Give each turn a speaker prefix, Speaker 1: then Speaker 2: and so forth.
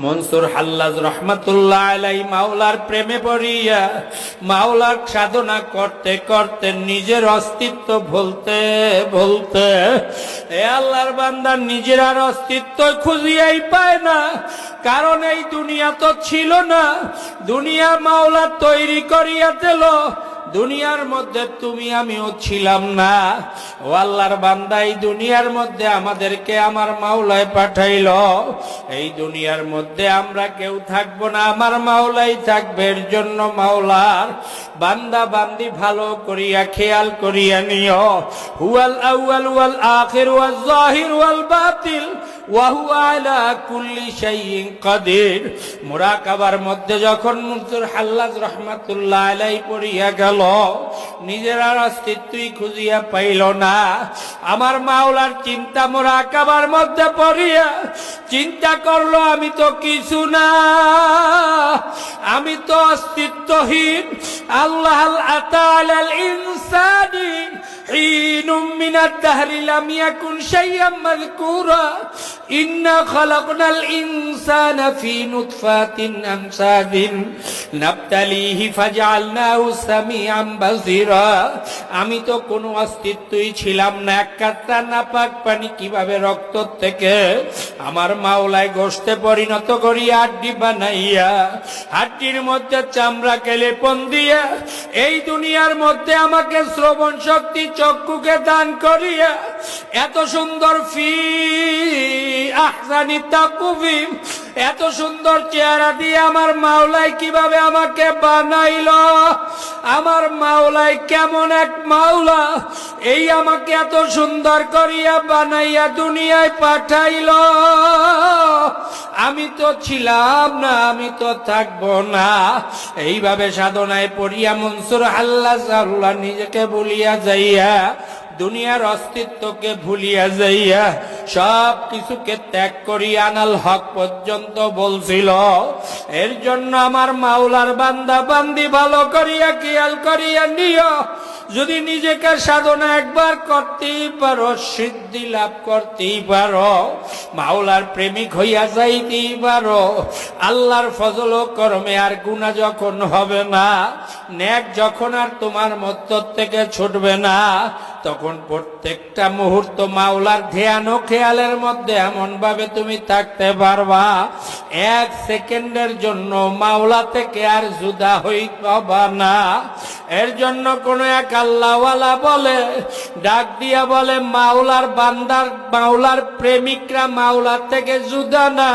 Speaker 1: মনসুর হাল্লাজ রহমাতুল্লাহ আলাই মাওলার প্রেমে পড়িয়া মাওলার সাধনা করতে করতে নিজের অস্তিত্ব ভুলতে ভুলতে এ আল্লাহর বান্দা নিজের আর অস্তিত্ব খুঁজিয়াই পায় না। কারণ এই দুনিয়া তো ছিল না, দুনিয়া মাওলা তৈরি করিয়া দিল। দুনিয়ার মধ্যে তুমি আমিও ছিলাম না। ও আল্লাহর বান্দা, এই দুনিয়ার মধ্যে আমাদেরকে আমার মাওলায় পাঠাইল। এই দুনিয়ার মধ্যে আমরা কেউ থাকবো না, আমার মাওলাই থাকবে। এর জন্য মাওলার বান্দা বান্দি ভালো করিয়া খেয়াল করিয়া নিও। হুয়াল আউয়াল ওয়াল আখির ওয়াল যাহির ওয়াল বাতিল ওয়া হুয়া আলা কুল্লি শাইইন কাদির। মুরাকাবার মধ্যে যখন মনসুর হাল্লাজ রহমাতুল্লাহ আলাইহি পড়িয়া গেল, নিজের আর অস্তিত্বই খুঁজিয়া পাইল না। আমার মাওলার চিন্তা মুরাকাবার মধ্যে পড়িয়া চিন্তা করলো, আমি তো কিছু না, আমি তো অস্তিত্বহীন। আল্লাহ আতা আলাল ইনসানি হিনুম মিনাদ দাহরি লাম ইয়াকুন শাইআম মাযকুরা ইন্না খালাকনাল ইনসানা ফি নুতফাতিন আমসাদিন নাবতালিহি ফাজআলনাহু সামিআন বাসীরা। আমি তো কোনো অস্তিত্বই ছিলাম না। এক কাতরা নাপাক পানি কিভাবে রক্ত থেকে আমার মাওলায় গোশতে পরিণত করিয়া হাড্ডি বানাইয়া, হাড্ডির মধ্যে চামড়াকে লেপন দিয়া এই দুনিয়ার মধ্যে আমাকে শ্রবণ শক্তি চক্ষুকে দান করিয়া এত সুন্দর ফি আহসানি তাকওয়িম, এত সুন্দর চেহারা দিয়ে আমার মাওলাই কিভাবে আমাকে বানাইল। আমার মাওলাই কেমন এক মাওলা, এই আমাকে এত সুন্দর করিয়া বানাইয়া দুনিয়ায় পাঠাইল। আমি তো ছিলাম না, আমি তো থাকবো না। এইভাবে সাধনায় পড়িয়া মনসুর হাল্লাজ আল্লাহ নিজেকে ভুলিয়া যাইয়া, দুনিয়ার অস্তিত্বকে ভুলিয়া যাইয়া সব কিছুকে ত্যাগ করিয়া আনাল হক পর্যন্ত বলছিল। এর জন্য আমার মাওলার বান্দা বান্দি ভালো করিয়া খেয়াল করিয়া নিও। যদি নিজেকে সাধনা একবার করতেই পারো, সিদ্ধি লাভ করতেই পারো, মাওলার প্রেমিক হইয়া যাইতেই পারো, আল্লাহর ফজল ও করমে আর গুনাহ যখন হবে না, নেক যখন আর তোমার মধ্য থেকে ছুটবে না, তখন প্রত্যেকটা মুহূর্ত মাওলার ধ্যান ও খেয়ালের মধ্যে এমন ভাবে তুমি থাকতে পারবা, এক সেকেন্ডের জন্য মাওলা থেকে আর জুদা হইবা না। এর জন্য কোন এক আল্লাহওয়ালা বলে, ডাক দিয়া বলে, মাওলার বান্দার, মাওলার প্রেমিকরা মাওলা থেকে জুদা না।